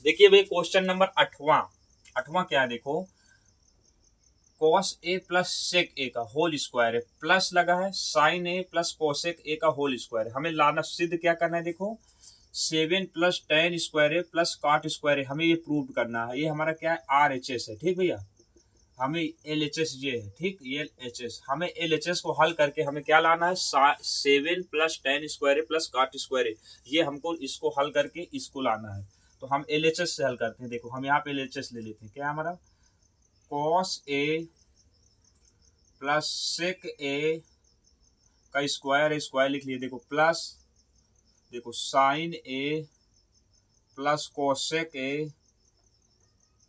देखिए भाई question number 8वां क्या है देखो, कॉस ए प्लस सेक ए का होल स्क्वायर है, प्लस लगा है sine A plus cosec A का होल स्क्वायर है। हमें लाना सिद्ध क्या करना है देखो, 7 प्लस टेन स्क्वायर है प्लस कॉट स्क्वायर है, हमें ये प्रूव करना है। ये हमारा क्या है, RHS है, ठीक भैया। हमें LHS ये है, ठीक, ये LHS, हमें LHS को हल करके हमें क्या लाना है, 7 प्लस टेन स्क्वायर है प्लस कॉट स्क्वायर है, ये हमको इसको हल करके इसको लाना है। तो हम LHS से हल करते हैं। देखो हम यहाँ पे LHS ले लेते हैं, क्या है हमारा, कॉस ए प्लस सेक ए का स्क्वायर है, स्क्वायर लिख लिए, देखो प्लस, देखो sine A plus cosec A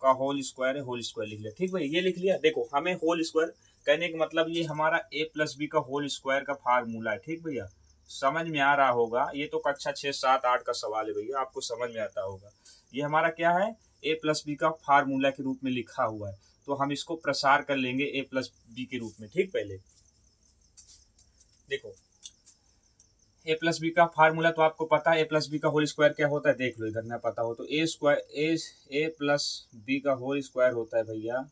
का होल स्क्वायर है, होल स्क्वायर लिख लिया, ठीक भाई, ये लिख लिया। देखो हमें होल स्क्वायर कहने का मतलब ये हमारा a प्लस बी का होल स्क्वायर का फार्मूला है, ठीक भैया। समझ में आ रहा होगा, ये तो कक्षा 6, 7, 8 का सवाल है भैया, आपको समझ में आता होगा। ये हमारा क्या है, a प्लस बी का फार्मूला के रूप में लिखा हुआ है, तो हम इसको प्रसार कर लेंगे a प्लस बी के रूप में, ठीक। पहले देखो ए प्लस बी का फार्मूला तो आपको पता है, ए प्लस बी का होल स्क्वायर क्या होता है, देख लो इधर ना पता हो तो, ए प्लस बी का होल स्क्वायर होता है भैया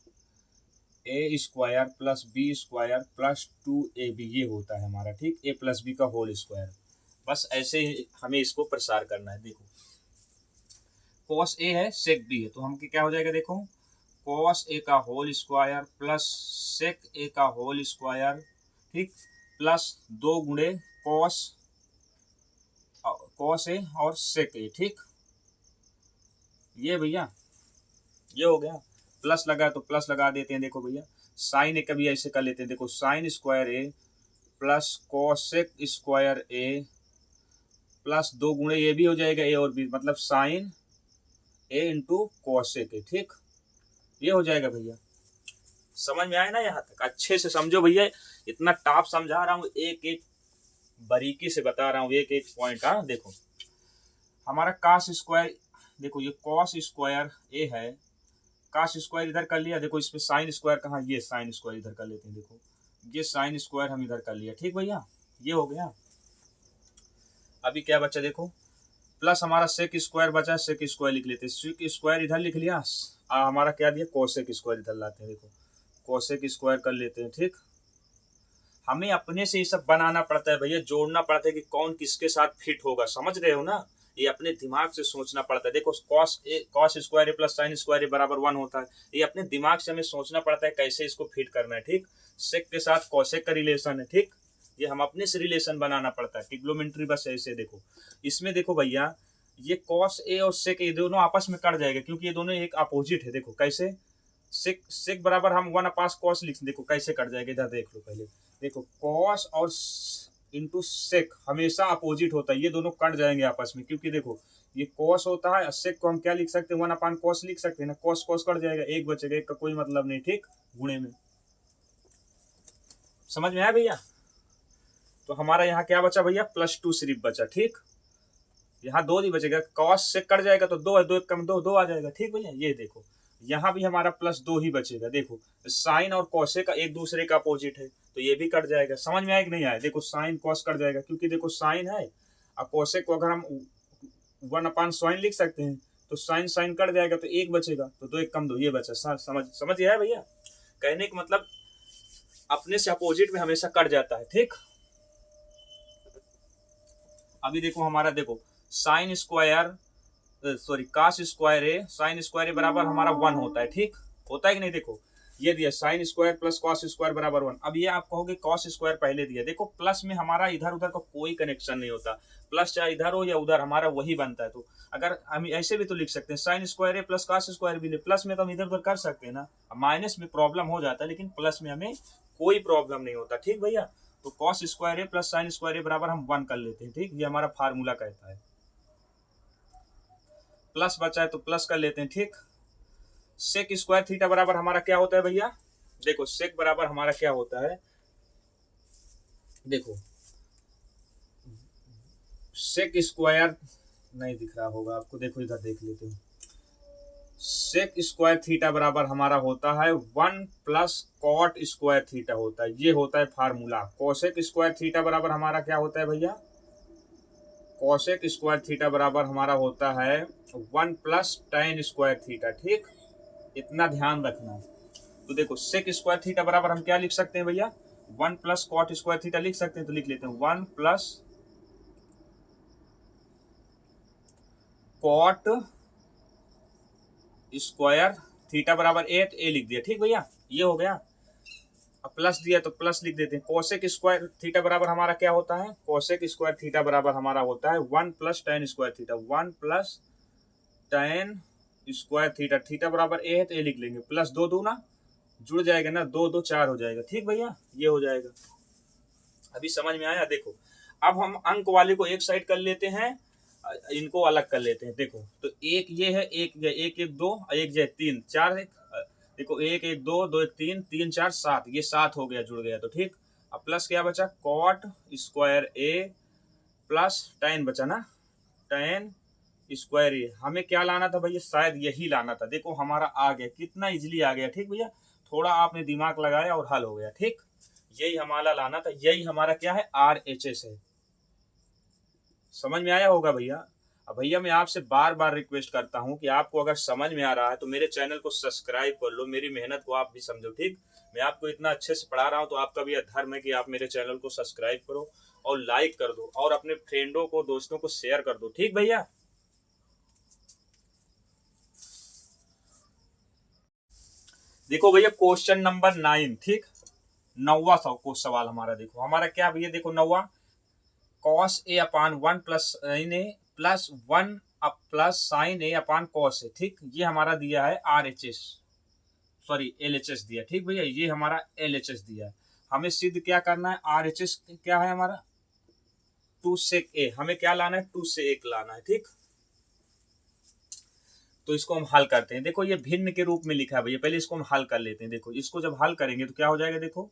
A square plus B square plus 2ab, ये होता है हमारा, ठीक, ए प्लस बी का होल स्क्वायर। बस ऐसे ही हमें इसको प्रसार करना है। देखो कॉस ए है सेक बी है, तो हम क्या हो जाएगा देखो, कॉस ए का होल स्क्वायर प्लस सेक ए का होल स्क्वायर, ठीक, प्लस 2 गुणे कॉस ए और सेक ए, ठीक, ये भैया ये हो गया। प्लस लगा तो प्लस लगा देते हैं, देखो भैया साइन ए का भी ऐसे कर लेते हैं, देखो साइन स्क्वायर ए प्लस कोसेक स्क्वायर ए प्लस 2 गुणे ये भी हो जाएगा, ए और बी, मतलब sine A into cosec A, ठीक, ये हो जाएगा भैया। समझ में आए ना, यहाँ तक अच्छे से समझो भैया, इतना टॉप समझा रहा हूँ, एक एक बारीकी से बता रहा हूँ, एक एक पॉइंट। हाँ देखो हमारा कास स्क्वायर, देखो ये कॉस स्क्वायर ए है, कास स्क्वायर इधर कर लिया, देखो इसमें साइन स्क्वायर कहाँ, ये साइन स्क्वायर इधर कर लेते हैं, देखो ये साइन स्क्वायर हम इधर कर लिया, ठीक भैया, ये हो गया। अभी क्या बचा देखो, प्लस हमारा सेक स्क्वायर बचा, सेक स्क्वायर लिख लेते हैं, सेक स्क्वायर इधर लिख लिया, हमारा क्या दिया, कोसेक स्क्वायर इधर लाते हैं, देखो कोसेक स्क्वायर कर लेते हैं, ठीक। हमें अपने से ये सब बनाना पड़ता है भैया, जोड़ना पड़ता है कि कौन किसके साथ फिट होगा, समझ रहे हो ना, ये अपने दिमाग से सोचना पड़ता है। देखो कॉस स्क्वायर ए प्लस साइन स्क्वायर ए बराबर 1 होता है, ये अपने दिमाग से हमें सोचना पड़ता है कैसे इसको फिट करना है, ठीक। सेक के साथ कॉसेक का रिलेशन है, ठीक, ये हम अपने से रिलेशन बनाना पड़ता है, ट्रिग्नोमेट्री बस ऐसे। देखो इसमें देखो भैया, ये कॉस ए और सेक ये दोनों आपस में कट जाएगा, क्योंकि ये दोनों एक अपोजिट है। देखो कैसे, सेक सेक बराबर हम 1/2 कॉस लिख, देखो कैसे कट जाएगा, इधर देख लो पहले, देखो कॉस और इंटू सेक हमेशा अपोजिट होता है, ये दोनों कट जाएंगे आपस में, क्योंकि देखो ये कॉस होता है, सेक को हम क्या लिख सकते हैं, 1/cos लिख सकते हैं ना, कॉस कॉस कट जाएगा, एक बचेगा, एक का कोई मतलब नहीं, ठीक, गुणे में। समझ में आया भैया, तो हमारा यहाँ क्या बचा भैया, +2 सिर्फ बचा, ठीक, यहाँ 2 ही बचेगा, कॉस से कट जाएगा तो 2 है, 2 कम 2 आ जाएगा, ठीक भैया। ये देखो यहाँ भी हमारा +2 ही बचेगा, देखो साइन और कॉसे का एक दूसरे का अपोजिट है, तो ये भी कट जाएगा। समझ में आया कि नहीं आया, देखो साइन कॉस कट जाएगा, क्योंकि देखो साइन है और कॉसे को अगर हम 1/sin लिख सकते हैं, तो साइन साइन कट जाएगा तो एक बचेगा, तो 2 1 कम 2 ये बचा। समझ आया भैया, कहने का मतलब अपने से अपोजिट में हमेशा कट जाता है, ठीक। अभी देखो हमारा, देखो sine square sorry cos square है, साइन स्क्वायर बराबर हमारा 1 होता है, ठीक, होता है कि नहीं। देखो ये दिया sine square plus cos square बराबर 1। अब ये आप कहोगे कॉस स्क्वायर पहले दिया, देखो प्लस में हमारा इधर उधर का कोई कनेक्शन नहीं होता, प्लस चाहे इधर हो या उधर हमारा वही बनता है। तो अगर हम ऐसे भी तो लिख सकते हैं, साइन स्क्वायर है प्लस कॉस स्क्वायर भी ले, प्लस में तो हम इधर उधर कर सकते हैं ना, माइनस में प्रॉब्लम हो जाता है, लेकिन प्लस में हमें कोई प्रॉब्लम नहीं होता, ठीक भैया। तो कॉस स्क्वायर है प्लस साइन स्क्वायर बराबर हम 1 कर लेते हैं, ठीक, ये हमारा फार्मूला कहता है। प्लस बचा है तो प्लस कर लेते हैं, ठीक। सेक स्क्वायर थीटा बराबर हमारा क्या होता है भैया, देखो सेक बराबर हमारा क्या होता है, देखो सेक स्क्वायर नहीं दिख रहा होगा आपको, देखो इधर देख लेते हैं, सेक स्क्वायर थीटा बराबर हमारा होता है 1 प्लस कॉट स्क्वायर थीटा होता है, ये होता है फार्मूला। कोसेक स्क्वायर थीटा बराबर हमारा क्या होता है भैया, कोसेक स्क्वायर थीटा बराबर हमारा होता है 1 प्लस tan स्क्वायर थीटा। ठीक, इतना ध्यान रखना। तो देखो सेक स्क्वायर थीटा बराबर हम क्या लिख सकते हैं भैया, 1 प्लस कॉट स्क्वायर थीटा लिख सकते हैं। तो लिख लेते हैं 1 प्लस कॉट स्क्वायर थीटा बराबर ए लिख दिया। ठीक भैया, ये हो गया। अब प्लस दिया तो प्लस लिख देते हैं। कोसेक स्क्वायर थीटा बराबर हमारा क्या होता है, कोसेक स्क्वायर थीटा बराबर हमारा होता है 1 plus tan square theta. 1 plus tan square theta, theta बराबर ए है तो ए लिख लेंगे, प्लस दो दूना जुड़ जाएगा ना, दो दो चार हो जाएगा। ठीक भैया, ये हो जाएगा। अभी समझ में आया। देखो अब हम अंक वाले को एक साइड कर लेते हैं, इनको अलग कर लेते हैं। देखो तो एक ये है, एक ये, एक एक दो, एक ये तीन, चार एक, देखो एक एक दो, दो एक तीन, तीन चार सात, ये सात हो गया, जुड़ गया। तो ठीक, अब प्लस क्या बचा, कॉट स्क्वायर ए प्लस tan बचा ना, tan स्क्वायर ए। हमें क्या लाना था भैया, शायद यही लाना था। देखो हमारा आ गया, कितना इजीली आ गया। ठीक भैया, थोड़ा आपने दिमाग लगाया और हल हो गया। ठीक, यही हमारा लाना था, यही हमारा क्या है, RHS है। समझ में आया होगा भैया। अब भैया मैं आपसे बार बार रिक्वेस्ट करता हूं कि आपको अगर समझ में आ रहा है तो मेरे चैनल को सब्सक्राइब कर लो, मेरी मेहनत को आप भी समझो। ठीक, मैं आपको इतना अच्छे से पढ़ा रहा हूं तो आपका भी यह धर्म है कि आप मेरे चैनल को सब्सक्राइब करो और लाइक कर दो और अपने फ्रेंडों को, दोस्तों को शेयर कर दो। ठीक भैया, देखो भैया क्वेश्चन नंबर 9। ठीक, 9वां सवाल हमारा। देखो हमारा क्या भैया, देखो 9वां, cos A upon 1 plus sign A plus 1 plus sign A upon cos A. ठीक, ये हमारा दिया है RHS, सॉरी LHS दिया। ठीक भैया, ये हमारा LHS दिया है। हमें सिद्ध क्या करना है, RHS क्या है हमारा 2 सेक ए, हमें क्या लाना है 2 से 1 लाना है। ठीक, तो इसको हम हल करते हैं। देखो ये भिन्न के रूप में लिखा है भैया, पहले इसको हम हल कर लेते हैं। देखो इसको जब हल करेंगे तो क्या हो जाएगा, देखो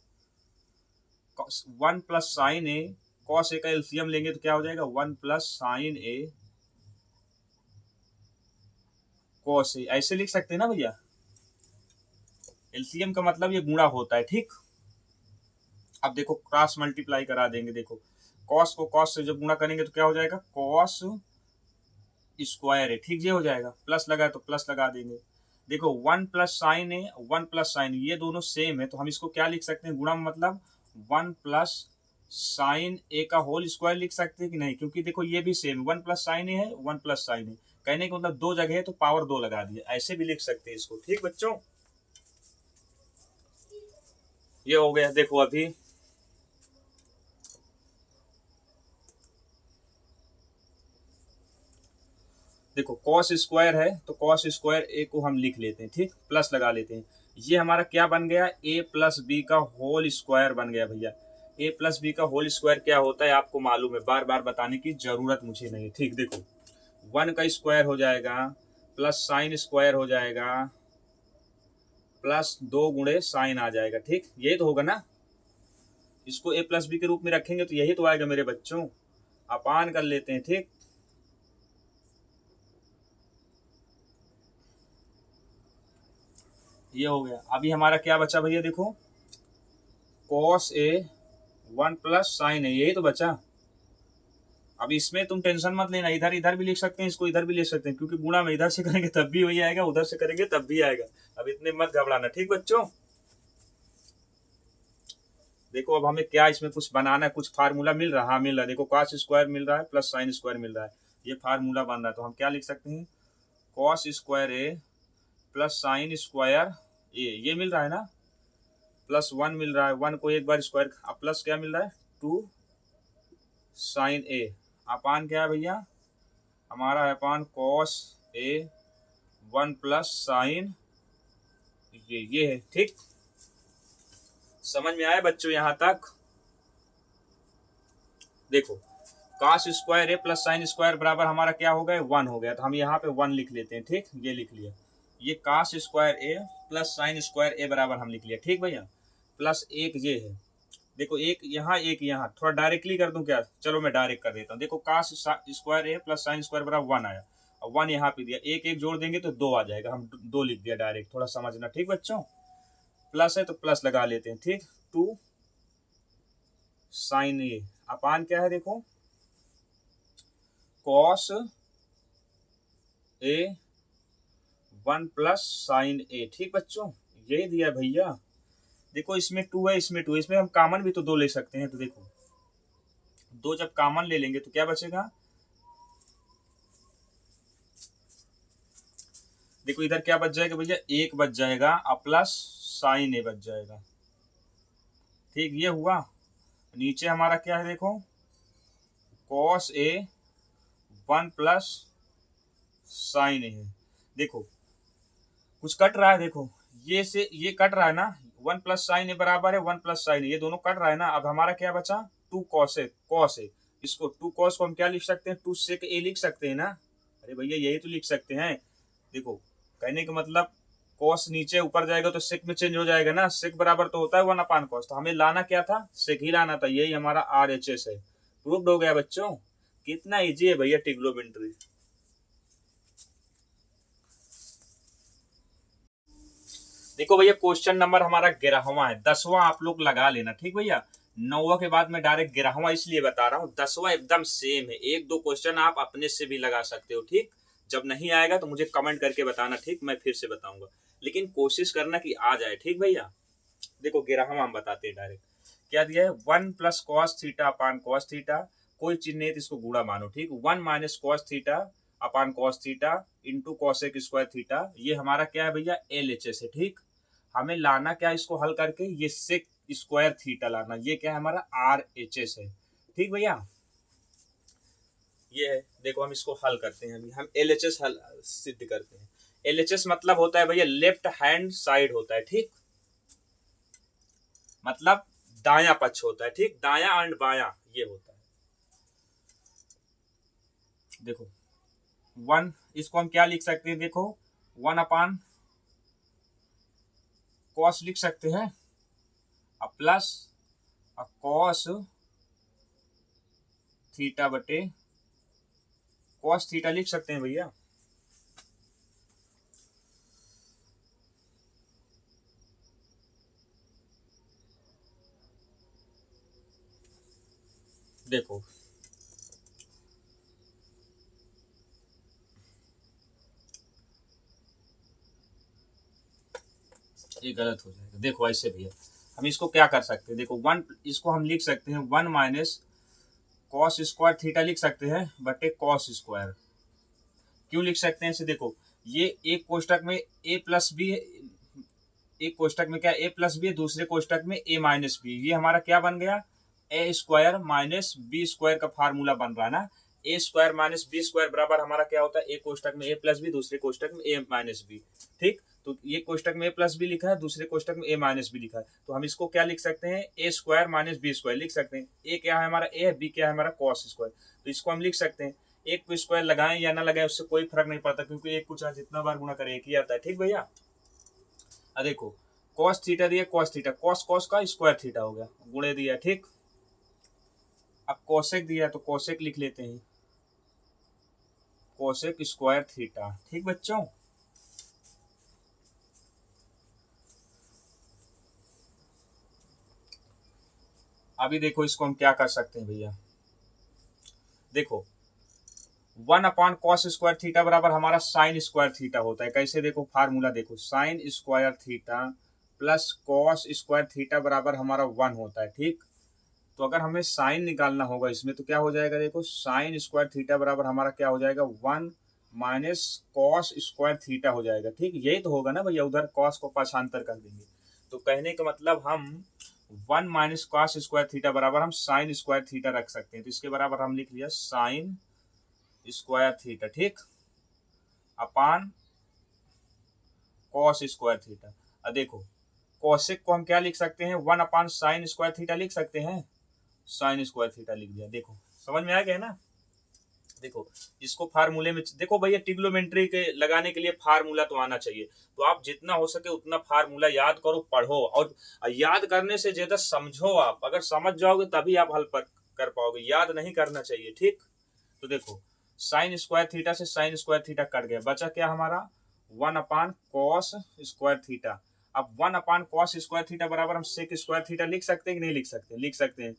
1 plus sign A cos A का एलसीएम लेंगे तो क्या हो जाएगा, 1 plus sign A cos A, ऐसे लिख सकते हैं ना भैया। एलसीएम का मतलब ये गुणा होता है। ठीक, अब देखो क्रॉस मल्टीप्लाई करा देंगे। देखो कॉस को कॉस से जब गुणा करेंगे तो क्या हो जाएगा, कॉस स्क्वायर है। ठीक, ये हो जाएगा। प्लस लगा तो प्लस लगा देंगे। देखो 1 प्लस साइन ए, 1 प्लस साइन, ये दोनों सेम है तो हम इसको क्या लिख सकते हैं, गुणा मतलब 1 प्लस साइन ए का होल स्क्वायर लिख सकते हैं कि नहीं, क्योंकि देखो ये भी सेम 1 प्लस साइन ए है, 1 प्लस साइन ए, कहने का मतलब दो जगह है तो पावर 2 लगा दिया, ऐसे भी लिख सकते हैं इसको। ठीक बच्चों, ये हो गया। देखो अभी देखो कॉस स्क्वायर है तो कॉस स्क्वायर ए को हम लिख लेते हैं। ठीक, प्लस लगा लेते हैं। ये हमारा क्या बन गया, a प्लस बी का होल स्क्वायर बन गया भैया। a प्लस बी का होल स्क्वायर क्या होता है आपको मालूम है, बार बार बताने की जरूरत मुझे नहीं है। ठीक, देखो 1 का स्क्वायर हो जाएगा प्लस साइन स्क्वायर हो जाएगा प्लस 2 गुणे साइन आ जाएगा। ठीक, यही तो होगा ना, इसको a प्लस बी के रूप में रखेंगे तो यही तो आएगा मेरे बच्चों। अपान कर लेते हैं। ठीक, ये हो गया। अभी हमारा क्या बचा भैया, देखो कॉस ए 1 प्लस साइन ए, यही तो बचा। अब इसमें तुम टेंशन मत लेना, इधर इधर भी लिख सकते हैं, इसको इधर भी लिख सकते हैं, क्योंकि गुणा में इधर से करेंगे तब भी वही आएगा, उधर से करेंगे तब भी आएगा। अब इतने मत घबराना। ठीक बच्चों, देखो अब हमें क्या इसमें कुछ बनाना है, कुछ फार्मूला मिल रहा है। हाँ मिल रहा है, देखो कॉस स्क्वायर मिल रहा है प्लस साइन स्क्वायर मिल रहा है, ये फार्मूला बन रहा है। तो हम क्या लिख सकते हैं, कॉस स्क्वायर ए प्लस साइन स्क्वायर ए, ये मिल रहा है ना, प्लस 1 मिल रहा है, 1 को एक बार स्क्वायर, प्लस क्या मिल रहा है 2 साइन ए, अपान क्या है भैया हमारा है अपान कॉस ए 1 प्लस साइन ये है। ठीक, समझ में आया बच्चों यहाँ तक। देखो कॉस स्क्वायर ए प्लस साइन स्क्वायर बराबर हमारा क्या हो गया, 1 हो गया, तो हम यहाँ पे 1 लिख लेते हैं। ठीक, ये लिख लिया। ये कॉस स्क्वायर ए प्लस साइन स्क्वायर ए बराबर हम लिख लिया। ठीक भैया, प्लस एक ये है, देखो एक यहाँ एक यहाँ, थोड़ा डायरेक्टली कर दूं क्या, चलो मैं डायरेक्ट कर देता हूँ। देखो कॉस स्क्वायर ए प्लस साइन स्क्वायर बराबर 1 आया, और 1 यहाँ पे दिया, एक एक जोड़ देंगे तो 2 आ जाएगा, हम 2 लिख दिया डायरेक्ट, थोड़ा समझना। ठीक बच्चों, प्लस है तो प्लस लगा लेते हैं। ठीक, 2 साइन ए, अपान क्या है देखो कॉस ए 1 प्लस साइन ए। ठीक बच्चों, यही दिया भैया। देखो इसमें 2 है, इसमें 2, इसमें हम कॉमन भी तो 2 ले सकते हैं। तो देखो 2 जब कॉमन ले लेंगे तो क्या बचेगा, देखो इधर क्या बच जाएगा भैया, 1 बच जाएगा और प्लस साइन ए बच जाएगा। ठीक, ये हुआ। नीचे हमारा क्या है, देखो कॉस ए 1 प्लस साइन ए है। देखो कुछ कट रहा है, देखो ये से ये कट रहा है ना, 1 प्लस साइन ए बराबर है 1 प्लस साइन ए, ये दोनों कट रहा है ना। अब हमारा क्या बचा, 2 कॉस ए। कॉस ए, इसको 2 कॉस को हम क्या लिख सकते हैं, 2 सेक ए लिख सकते हैं ना। अरे भैया यही तो लिख सकते हैं। देखो कहने का मतलब कॉस नीचे ऊपर जाएगा तो सेक में चेंज हो जाएगा ना, सेक बराबर तो होता है 1 अपान कॉस। तो हमें लाना क्या था, सेक ही लाना था। यही हमारा RHS है। प्रूव्ड हो गया बच्चों। कितना इजी है भैया ट्रिग्नोमेट्री। देखो भैया क्वेश्चन नंबर हमारा 11वां है, 10वां आप लोग लगा लेना। ठीक भैया, 9वां के बाद मैं डायरेक्ट 11वां इसलिए बता रहा हूँ, 10वां एकदम सेम है। 1-2 क्वेश्चन आप अपने से भी लगा सकते हो। ठीक, जब नहीं आएगा तो मुझे कमेंट करके बताना। ठीक, मैं फिर से बताऊंगा, लेकिन कोशिश करना कि आ जाए। ठीक भैया, देखो 11वां हम बताते हैं डायरेक्ट। क्या दिया है, 1 plus cos theta upon cos theta, कोई चिन्ह नहीं तो इसको गुणा मानो। ठीक, 1 minus cos theta upon cos theta into cosec square theta. ये हमारा क्या है भैया, LHS है। ठीक, हमें लाना क्या है इसको हल करके, ये सेक स्क्वायर थीटा लाना। ये क्या है हमारा RHS है। ठीक भैया, ये है। देखो हम इसको हल करते हैं, अभी हम LHS हल सिद्ध करते हैं। LHS मतलब होता है भैया लेफ्ट हैंड साइड होता है। ठीक, मतलब दाया पक्ष होता है। ठीक, दाया एंड बाया ये होता है। देखो 1, इसको हम क्या लिख सकते हैं, देखो 1 अपान कॉस लिख सकते हैं, अब प्लस कॉस थीटा बटे कॉस थीटा लिख सकते हैं भैया। देखो ये गलत हो जाएगा। देखो ऐसे भैया हम इसको क्या कर सकते हैं, देखो 1, इसको हम लिख सकते हैं 1 माइनस कॉस स्क्वायर थीटा लिख सकते हैं बटे कॉस स्क्वायर। क्यों लिख सकते हैं इसे, देखो ये एक कोष्टक में a प्लस बी, एक कोष्टक में क्या a प्लस बी है, दूसरे कोष्टक में a माइनस बी। ये हमारा क्या बन गया, a square minus B square का फार्मूला बन रहा है ना। a square minus B square बराबर हमारा क्या होता है, एक कोष्टक में a प्लस बी, दूसरे कोष्टक में a माइनस बी। ठीक, तो ये कोष्टक में a प्लस बी लिखा है, दूसरे कोष्टक में a माइनस बी लिखा है। तो हम इसको क्या लिख सकते हैं, a square minus B square लिख सकते हैं। a क्या है हमारा, a है, b क्या है हमारा कॉस स्क्वायर। तो इसको हम लिख सकते हैं। एक को स्क्वायर लगाएं या ना लगाएं उससे कोई फर्क नहीं पड़ता, क्योंकि एक को चाहे जितना बार गुणा करें एक ही आता है। ठीक भैया, अब देखो कॉस थीटा दिया, कॉस थीटा, कॉस कॉस का स्क्वायर थीटा हो गया, गुणे दिया। ठीक, अब कोसेक दिया तो कोसेक लिख लेते हैं, कोसेक स्क्वायर थीटा। ठीक बच्चों, अभी देखो इसको हम क्या कर सकते हैं भैया। देखो 1 अपान कॉस स्क्वायर थीटा बराबर हमारा साइन स्क्वायर थीटा होता है। कैसे, देखो फार्मूला देखो, sine square theta plus cos square theta बराबर हमारा 1 होता है। ठीक, तो अगर हमें साइन निकालना होगा इसमें तो क्या हो जाएगा, देखो साइन स्क्वायर थीटा बराबर हमारा क्या हो जाएगा, 1 माइनस कॉस स्क्वायर थीटा हो जाएगा। ठीक, यही तो होगा ना भैया, उधर कॉस को पाछांतर कर देंगे। तो कहने का मतलब हम 1 माइनस कॉस स्क्वायर थीटा बराबर हम साइन स्क्वायर थीटा रख सकते हैं। तो इसके बराबर हम लिख लिया साइन स्क्वायर थीटा। ठीक, अपान कॉस स्क्वायर थीटा। अब देखो कॉसेक को हम क्या लिख सकते हैं, 1 अपान साइन स्क्वायर थीटा लिख सकते हैं, साइन स्क्वायर थीटा लिख दिया। देखो समझ में आ गया ना। देखो इसको फार्मूले में देखो भैया, ट्रिग्नोमेट्री के लगाने के लिए फार्मूला तो आना चाहिए। तो आप जितना हो सके उतना फार्मूला याद करो, पढ़ो, और याद करने से ज्यादा समझो। आप अगर समझ जाओगे तभी आप हल कर पाओगे, याद नहीं करना चाहिए। ठीक, तो देखो साइन स्क्वायर थीटा से साइन स्क्वायर थीटा कट गया, बचा क्या हमारा 1 अपान कॉस स्क्वायर थीटा। अब 1 अपान कॉस स्क्वायर थीटा बराबर हम सेक स्क्वायर थीटा लिख सकते हैं कि नहीं लिख सकते, लिख सकते हैं।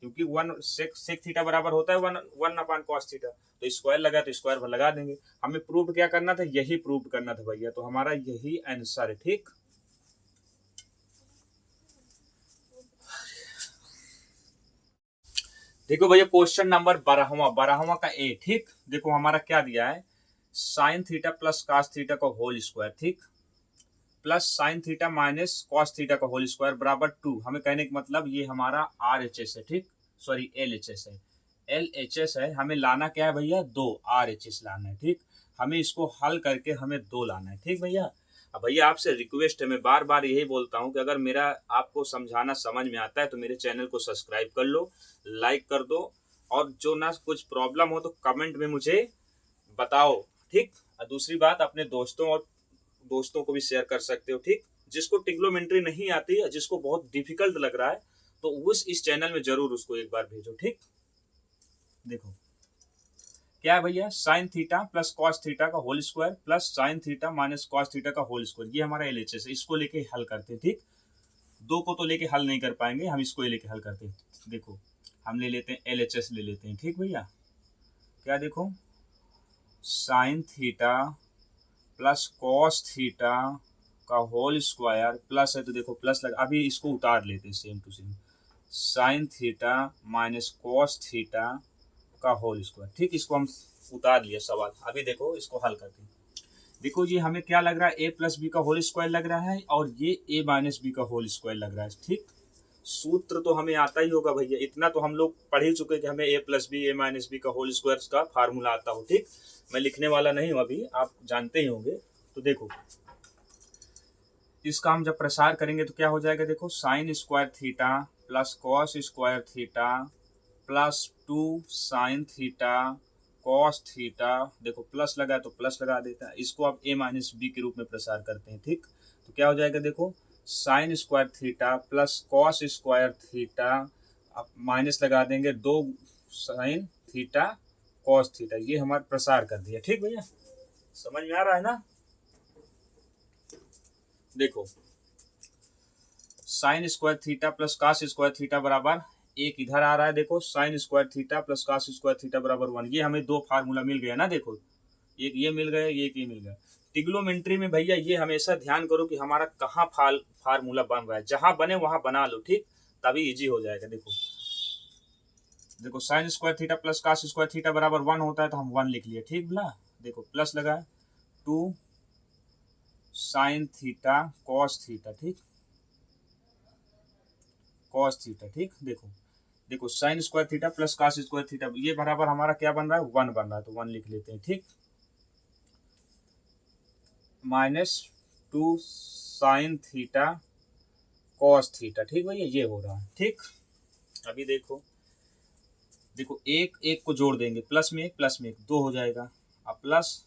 क्योंकि वन सेक थीटा बराबर होता है one one upon cos theta, तो स्क्वायर लगा तो स्क्वायर लगा देंगे। हमें प्रूव क्या करना था, यही प्रूव करना था भैया, तो हमारा यही आंसर है। ठीक, देखो भैया क्वेश्चन नंबर 12वां का ए। ठीक, देखो हमारा क्या दिया है, sign theta plus cos theta का होल स्क्वायर, ठीक, plus sine theta minus cos theta का होल स्क्वायर बराबर 2। हमें कहने का मतलब ये हमारा RHS है, ठीक, सॉरी LHS है, LHS है। हमें लाना क्या है भैया, 2 RHS लाना है। ठीक, हमें इसको हल करके हमें 2 लाना है। ठीक भैया, अब भैया आपसे रिक्वेस्ट है, मैं बार बार यही बोलता हूँ कि अगर मेरा आपको समझाना समझ में आता है तो मेरे चैनल को सब्सक्राइब कर लो, लाइक कर दो, और जो ना कुछ प्रॉब्लम हो तो कमेंट में मुझे बताओ। ठीक, और दूसरी बात, अपने दोस्तों को भी शेयर कर सकते हो। ठीक, जिसको ट्रिग्नोमेट्री नहीं आती है, जिसको बहुत डिफिकल्ट लग रहा है, तो उस इस चैनल में जरूर उसको एक बार भेजो। ठीक, देखो क्या है भैया, sine theta plus cos theta का whole square plus sine theta minus cos theta का होल स्क्वायर, ये हमारा LHS है। इसको लेके हल करते हैं। ठीक, 2 को तो लेके हल नहीं कर पाएंगे, हम इसको लेके हल करते हैं। देखो हम ले लेते हैं LHS ले लेते हैं। ठीक भैया, क्या देखो, sign theta plus cos theta का होल स्क्वायर प्लस है, तो देखो प्लस लगा, अभी इसको उतार लेते हैं same to same, sine theta minus cos theta का होल स्क्वायर। ठीक, इसको हम उतार लिया सवाल। अभी देखो इसको हल करते हैं। देखो ये हमें क्या लग रहा है, a प्लस बी का होल स्क्वायर लग रहा है, और ये a माइनस बी का होल स्क्वायर लग रहा है। ठीक, सूत्र तो हमें आता ही होगा भैया, इतना तो हम लोग पढ़ ही चुके कि हमें a plus B, a minus B का होल स्क्वायर का फार्मूला आता हो। ठीक, मैं लिखने वाला नहीं हूँ, अभी आप जानते ही होंगे। तो देखो इसका हम जब प्रसार करेंगे तो क्या हो जाएगा, देखो sine square theta plus cos square theta plus 2 sine theta cos theta, देखो प्लस लगा तो प्लस लगा देता है, इसको आप a माइनस बी के रूप में प्रसार करते हैं। ठीक, तो क्या हो जाएगा, देखो sine square theta plus cos square theta, आप माइनस लगा देंगे 2 साइन थीटा कॉस थीटा, ये हमारा प्रसार कर दिया। ठीक भैया, समझ में आ रहा है ना। देखो sine square theta plus cos square theta बराबर, एक इधर आ रहा है, देखो sine square theta plus cos square theta बराबर 1, ये हमें 2 फार्मूला मिल गया ना। देखो एक ये मिल गया, एक ये मिल गया। ट्रिग्नोमेट्री में भैया ये हमेशा ध्यान करो कि हमारा कहाँ फार्मूला बन रहा है, जहां बने वहां बना लो। ठीक, तभी इजी हो जाएगा। देखो देखो sine square theta plus cos square theta बराबर 1 होता है, तो हम 1 लिख लिए। ठीक बोला, देखो प्लस लगा 2 साइन थीटा कॉस थीटा, ठीक, कॉस थीटा। ठीक, देखो sine square theta plus cos square theta, ये बराबर हमारा क्या बन रहा है, 1 बन रहा है, तो 1 लिख लेते हैं। ठीक, minus 2 sine theta cos theta. ठीक भैया, ये हो रहा है। ठीक, अभी देखो एक एक को जोड़ देंगे, प्लस में एक 2 हो जाएगा, अब प्लस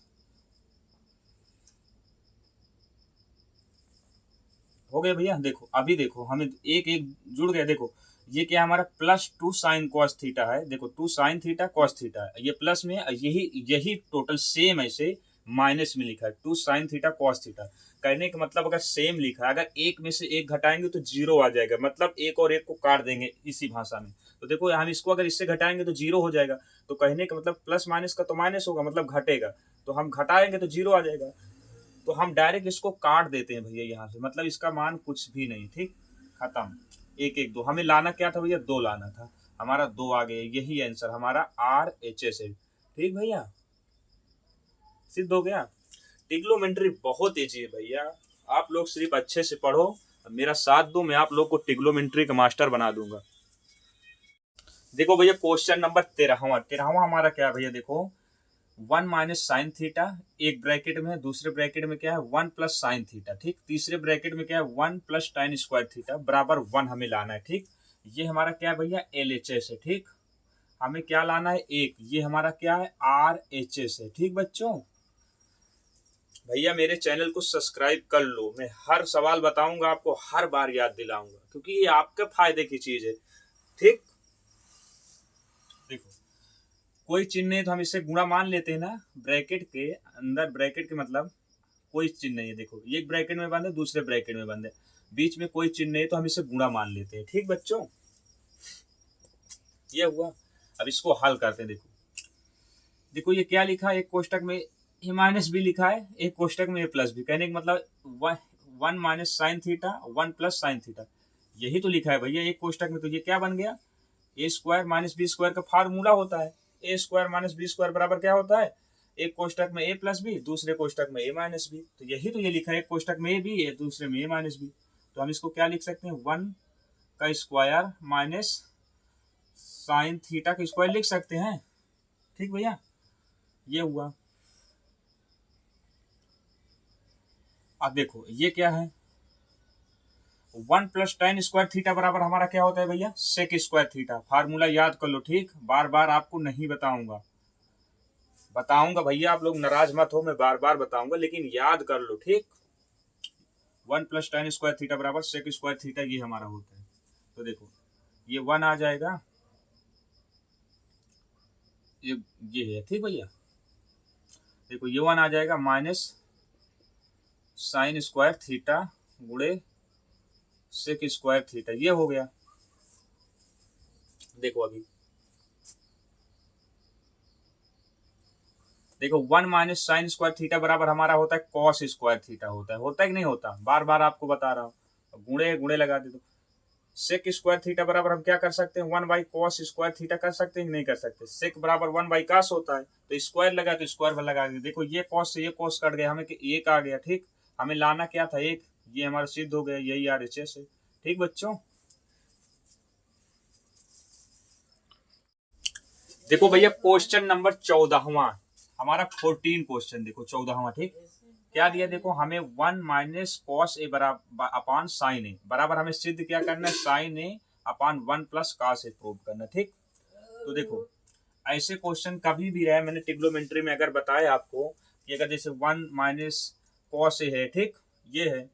हो गया भैया। देखो अभी देखो हमें एक एक जुड़ गया। देखो ये क्या हमारा प्लस 2 साइन कॉस थीटा है, देखो 2 साइन थीटा कॉस थीटा है, ये प्लस में, यही टोटल सेम ऐसे माइनस में लिखा है 2 साइन थीटा कॉस थीटा। कहने का मतलब अगर सेम लिखा है, अगर एक में से एक घटाएंगे तो 0 आ जाएगा, मतलब एक और एक को काट देंगे इसी भाषा में। तो देखो हम इसको अगर इससे घटाएंगे तो 0 हो जाएगा, तो कहने का मतलब प्लस माइनस का तो माइनस होगा, मतलब घटेगा, तो हम घटाएंगे तो 0 आ जाएगा, तो हम डायरेक्ट इसको काट देते हैं भैया यहाँ से, मतलब इसका मान कुछ भी नहीं। ठीक, खत्म, एक एक 2, हमें लाना क्या था भैया, 2 लाना था, हमारा 2 आ गया, यही आंसर हमारा RHS है। ठीक भैया, सिद्ध हो गया। ट्रिग्नोमेट्री बहुत ईजी है भैया, आप लोग सिर्फ अच्छे से पढ़ो, मेरा साथ दो, मैं आप लोग को ट्रिग्नोमेट्री का मास्टर बना दूंगा। देखो भैया क्वेश्चन नंबर 13वां हमारा क्या है भैया, देखो 1 माइनस साइन थीटा, एक ब्रैकेट में है, दूसरे ब्रैकेट में क्या है 1 प्लस साइन थीटा, ठीक, तीसरे ब्रैकेट में क्या है 1 प्लस टाइन स्क्वायर थीटा बराबर 1 हमें लाना है। ठीक, ये हमारा क्या है भैया LHS है। ठीक, हमें क्या लाना है, एक, ये हमारा क्या है RHS है। ठीक बच्चों, भैया मेरे चैनल को सब्सक्राइब कर लो, मैं हर सवाल बताऊंगा आपको, हर बार याद दिलाऊंगा, क्योंकि ये आपके फायदे की चीज है। ठीक, देखो कोई चिन्ह नहीं तो हम इसे गुणा मान लेते हैं ना, ब्रैकेट के अंदर, ब्रैकेट के मतलब कोई चिन्ह नहीं है, देखो एक ब्रैकेट में बंद है, दूसरे ब्रैकेट में बंद है, बीच में कोई चिन्ह नहीं है, तो हम इसे गुणा मान लेते हैं। ठीक बच्चों, ये हुआ। अब इसको हल करते हैं। देखो देखो ये क्या लिखा है, एक कोष्टक में ए माइनस बी लिखा है, एक कोष्टक में ए प्लस बी। कहने का मतलब 1 minus sine theta 1 plus sine theta, यही तो लिखा है भैया एक कोष्टक में। तो ये क्या बन गया, ए स्क्वायर माइनस बी स्क्वायर का फार्मूला होता है। ए स्क्वायर माइनस बी स्क्वायर बराबर क्या होता है, एक कोष्टक में ए प्लस बी, दूसरे कोष्टक में ए माइनस बी। तो यही तो ये लिखा है, एक कोष्टक में ए बी है, दूसरे में ए माइनस बी। तो हम इसको क्या लिख सकते हैं, 1 का स्क्वायर माइनस साइन थीटा का स्क्वायर लिख सकते हैं। ठीक भैया, ये हुआ। अब देखो ये क्या है, 1 प्लस टेन स्क्वायर थीटा बराबर हमारा क्या होता है भैया, सेक स्क्वायर थीटा। फार्मूला याद कर लो, ठीक, बार बार आपको नहीं बताऊंगा भैया, आप लोग नाराज मत हो, मैं बार बार बताऊंगा, लेकिन याद कर लो, ठीक। 1 प्लस टेन स्क्वायर थीटा बराबर सेक स्क्वायर थीटा, ये हमारा होता है। तो देखो ये 1 आ जाएगा, ये है, ठीक भैया। देखो ये 1 आ जाएगा माइनस साइन स्क्वायर थीटा गुणे सेक स्क्वायर थीटा, ये हो गया। देखो अभी देखो 1 माइनस साइन स्क्वायर थीटा बराबर हमारा होता है कॉस स्क्वायर थीटा, होता है कि नहीं होता, बार बार आपको बता रहा हूँ। गुणे गुणे लगा दे दो। सेक स्क्वायर थीटा बराबर हम क्या कर सकते हैं, 1 बाई कॉस स्क्वायर थीटा कर सकते हैं कि नहीं कर सकते। सेक बराबर 1 बाई कास होता है, तो स्क्वायर लगा तो स्क्वायर पर लगा दे। देखो ये कॉस से ये कॉस कट गया, हमें एक आ गया, ठीक। हमें लाना क्या था, एक, ये हमारा सिद्ध हो गया, यही RHS है। ठीक बच्चों, देखो भैया क्वेश्चन नंबर 14वां हमारा 14 क्वेश्चन, देखो 14वां, ठीक। क्या दिया, देखो हमें 1 माइनस कॉस ए बराबर अपान साइन ए बराबर हमें सिद्ध क्या करना है, साइन ए अपान 1 प्लस कास ए प्रूव करना, ठीक। तो देखो ऐसे क्वेश्चन कभी भी रहे, मैंने ट्रिग्नोमेट्री में अगर बताया आपको कि अगर जैसे 1 माइनस कॉस ए है, ठीक, ये है,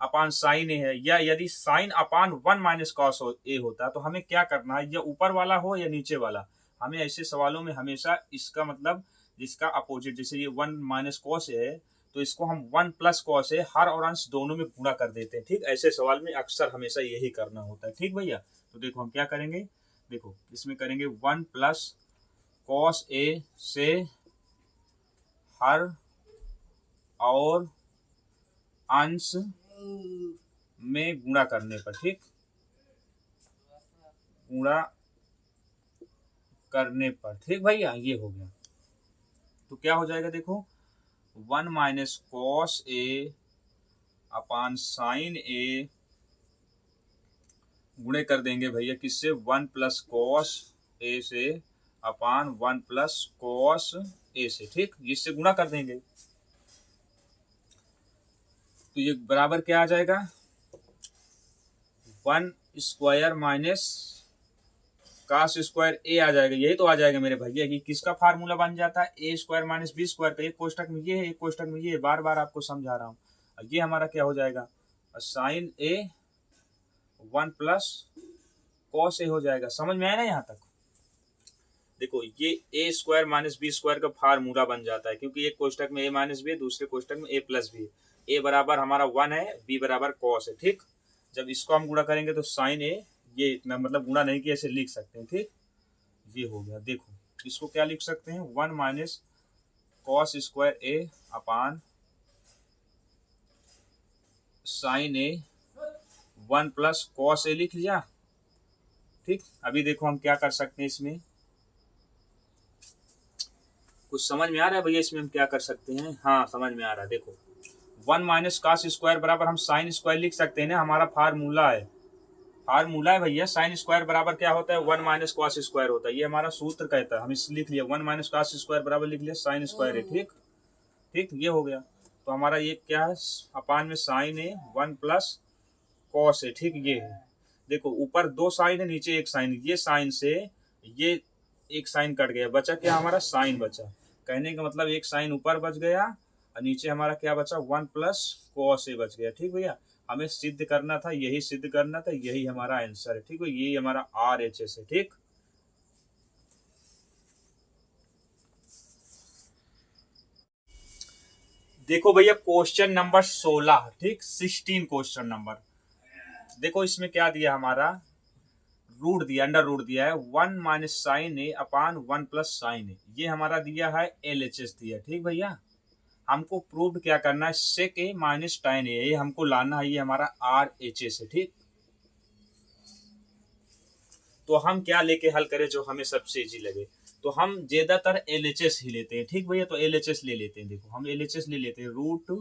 अपान साइन ए है, या यदि sign upon 1 minus cos A होता तो हमें क्या करना है, या ऊपर वाला हो या नीचे वाला। हमें ऐसे सवालों में हमेशा इसका मतलब जिसका अपोजिट, जैसे ये 1 माइनस कॉस ए है तो इसको हम 1 प्लस कॉस ए हर और अंश दोनों में गुणा कर देते हैं, ठीक। ऐसे सवाल में अक्सर हमेशा यही करना होता है, ठीक भैया। तो देखो हम क्या करेंगे, देखो इसमें करेंगे 1 प्लस कॉस ए से हर और अंश में गुणा करने पर, ठीक, गुणा करने पर, ठीक भैया, ये हो गया। तो क्या हो जाएगा, देखो 1 minus cos A upon sign ए गुणे कर देंगे भैया किससे, 1 प्लस कॉस ए से अपान 1 प्लस कॉस ए से, ठीक, जिससे गुणा कर देंगे। तो ये बराबर क्या आ जाएगा, 1 स्क्वायर माइनस कास स्क्वायर ए आ जाएगा। यही तो आ जाएगा मेरे भैया कि किसका फार्मूला बन जाता है, ए स्क्वायर माइनस बी स्क्वायर का। एक कोष्टक में ये है, एक कोष्टक में ये है, बार बार आपको समझा रहा हूँ। ये हमारा क्या हो जाएगा, sign A 1 plus cos A हो जाएगा। समझ में आया ना यहाँ तक। देखो ये ए स्क्वायर माइनस बी स्क्वायर का फार्मूला बन जाता है, क्योंकि एक कोष्टक में ए माइनस बी है, दूसरे कोष्टक में ए प्लस बी है। ए बराबर हमारा 1 है, बी बराबर कॉस है, ठीक। जब इसको हम गुणा करेंगे तो साइन ए, ये इतना मतलब गुणा नहीं किया, ऐसे लिख सकते हैं, ठीक। ये हो गया। देखो इसको क्या लिख सकते हैं, 1 minus cos square A upon sign A 1 plus cos A लिख लिया, ठीक। अभी देखो हम क्या कर सकते हैं, इसमें कुछ समझ में आ रहा है भैया, इसमें हम क्या कर सकते हैं, हाँ समझ में आ रहा है। देखो 1 माइनस कास स्क्वायर बराबर हम साइन स्क्वायर लिख सकते हैं ना, हमारा फार्मूला है भैया। साइन स्क्वायर बराबर क्या होता है, 1 माइनस कॉस स्क्वायर होता है, ये हमारा सूत्र कहता है। हम इस लिख लिया 1 माइनस कॉस स्क्वायर बराबर लिख लिया साइन स्क्वायर है, ठीक ठीक, ये हो गया। तो हमारा ये क्या है, अपान में साइन है 1 प्लस कॉस है, ठीक, ये है। देखो ऊपर 2 साइन है, नीचे 1 साइन, ये साइन से ये 1 साइन कट गया, बचा क्या हमारा, साइन बचा। कहने का मतलब 1 साइन ऊपर बच गया और नीचे हमारा क्या बचा, 1 प्लस कॉस ए बच गया, ठीक भैया। हमें सिद्ध करना था, यही सिद्ध करना था, यही हमारा आंसर है, ठीक है। यही हमारा RHS है, ठीक। देखो भैया क्वेश्चन नंबर 16, ठीक, 16 क्वेश्चन नंबर। देखो इसमें क्या दिया हमारा, रूट दिया, अंडर रूट दिया है 1 माइनस साइन ए अपान 1 प्लस साइन ए, ये हमारा दिया है LHS दिया, ठीक भैया। हमको प्रूव क्या करना है, सेक ए माइनस टाइन ए, ये हमको लाना है, ये हमारा RHS है, ठीक। तो हम क्या लेके हल करें जो हमें सबसे इजी लगे, तो हम ज्यादातर LHS ही लेते हैं, ठीक भैया। तो LHS ले लेते हैं, देखो हम LHS ले लेते हैं, रूट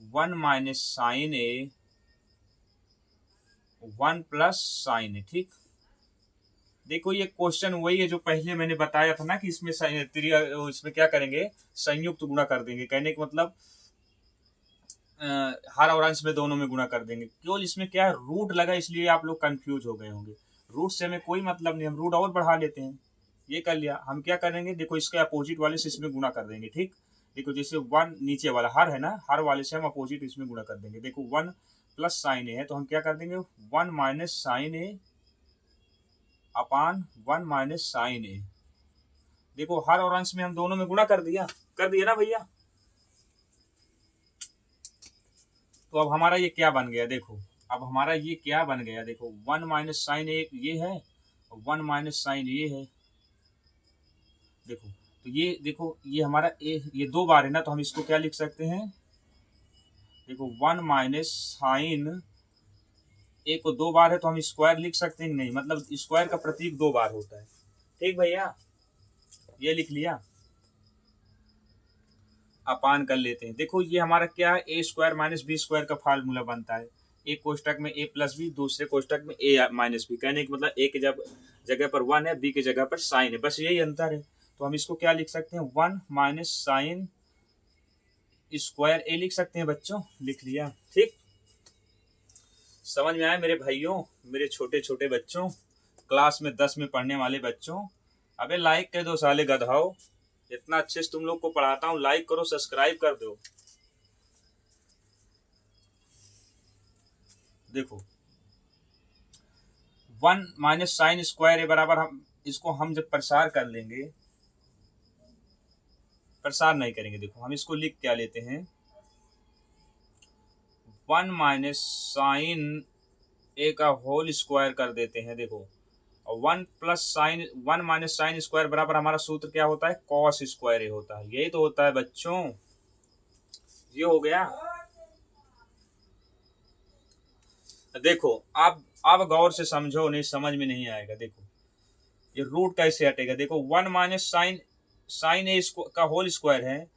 1 माइनस साइन ए 1 प्लस साइन ए, ठीक। देखो ये क्वेश्चन वही है जो पहले मैंने बताया था ना कि इसमें इसमें क्या करेंगे, संयुक्त गुणा कर देंगे, कहने का मतलब हर और अंश में दोनों में गुणा कर देंगे। केवल इसमें क्या है, रूट लगा इसलिए आप लोग कंफ्यूज हो गए होंगे। रूट से हमें कोई मतलब नहीं, हम रूट और बढ़ा लेते हैं, ये कर लिया। हम क्या करेंगे, देखो इसके अपोजिट वाले से इसमें गुणा कर देंगे, ठीक। देखो जैसे 1 नीचे वाला हर है ना, हर वाले से हम अपोजिट इसमें गुणा कर देंगे। देखो 1 प्लस साइन ए है तो हम क्या कर देंगे, 1 माइनस साइन ए अपान 1 माइनस साइन ए। देखो हर और अंश में हम दोनों में गुणा कर दिया ना भैया। तो अब हमारा ये क्या बन गया, देखो अब हमारा ये क्या बन गया, देखो 1 माइनस साइन ए ये है और 1 माइनस साइन ये है। देखो तो ये देखो ये हमारा ये 2 बार है ना, तो हम इसको क्या लिख सकते हैं, देखो 1 माइनस साइन ए को 2 बार है तो हम स्क्वायर लिख सकते हैं, नहीं मतलब स्क्वायर का प्रतीक 2 बार होता है, ठीक भैया। ये लिख लिया, अपान कर लेते हैं। देखो ये हमारा क्या है, ए स्क्वायर माइनस बी स्क्वायर का फार्मूला बनता है, एक कोष्टक में ए प्लस बी, दूसरे कोष्टक में ए माइनस बी। कहने का मतलब ए के जगह पर 1 है, बी की जगह पर साइन है, बस यही अंतर है। तो हम इसको क्या लिख सकते हैं, 1 माइनस साइन स्क्वायर ए लिख सकते हैं बच्चों, लिख लिया, ठीक। समझ में आया मेरे भाइयों, मेरे छोटे छोटे बच्चों, क्लास में 10 में पढ़ने वाले बच्चों। अबे लाइक कर दो साले गधाओ, इतना अच्छे से तुम लोग को पढ़ाता हूँ, लाइक करो, सब्सक्राइब कर दो। देखो 1 माइनस साइन स्क्वायर ए बराबर, हम इसको हम जब प्रसार कर लेंगे, प्रसार नहीं करेंगे, देखो हम इसको लिख क्या लेते हैं, 1 माइनस साइन ए का होल स्क्वायर कर देते हैं। देखो और 1 plus sign 1 minus sign square बराबर हमारा सूत्र क्या होता है, कॉस स्क्वायर ए होता है, यही तो होता है बच्चों, ये हो गया। देखो अब गौर से समझो, नहीं समझ में नहीं आएगा। देखो ये रूट कैसे हटेगा, देखो 1 माइनस साइन ए का होल स्क्वायर है,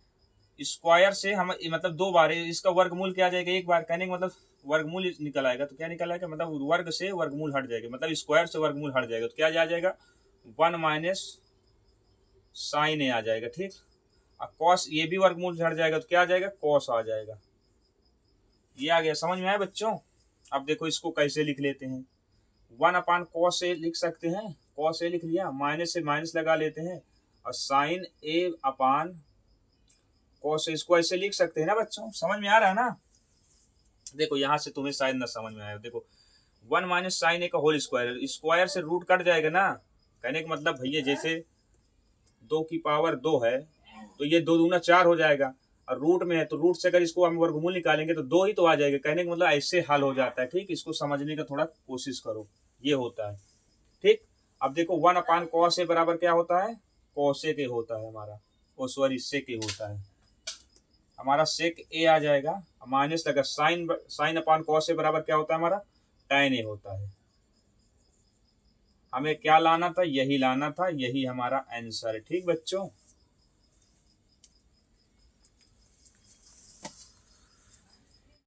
स्क्वायर से हम मतलब 2 बार है, इसका वर्गमूल क्या आ जाएगा, एक बार, कहने का मतलब वर्गमूल निकल आएगा। तो क्या निकल आएगा, मतलब वर्ग से वर्गमूल हट जाएगा, मतलब स्क्वायर से वर्गमूल हट जाएगा, तो क्या आ जाएगा, 1 माइनस साइन ए आ जाएगा, ठीक। और कॉस ये भी वर्गमूल से हट जाएगा, तो क्या आ जाएगा, कॉस आ जाएगा। ये आ गया, समझ में आया बच्चों। अब देखो इसको कैसे लिख लेते हैं, 1 अपान कॉस ए लिख सकते हैं, कॉस ए लिख लिया, माइनस से माइनस लगा लेते हैं, और sign A upon cos A, इसको ऐसे लिख सकते हैं ना बच्चों, समझ में आ रहा है ना। देखो यहाँ से तुम्हें शायद ना समझ में आया, देखो 1 माइनस साइन ए का होल स्क्वायर, स्क्वायर से रूट कट जाएगा ना, कहने का मतलब भैया जैसे 2 की पावर 2 है तो ये 2 दूना 4 हो जाएगा, और रूट में है तो रूट से अगर इसको हम वर्गमूल निकालेंगे तो 2 ही तो आ जाएगा, कहने का मतलब ऐसे हल हो जाता है, ठीक। इसको समझने का थोड़ा कोशिश करो, ये होता है, ठीक। अब देखो 1 अपान कॉस ए बराबर क्या होता है, कॉस ए के होता है हमारा, ओ सॉरी सेक ए होता है हमारा, सेक ए आ जाएगा, माइनस लगा साइन अपान कॉस ए बराबर क्या होता है हमारा, टैन ए होता है। हमें क्या लाना था, यही लाना था, यही हमारा आंसर है, ठीक बच्चों।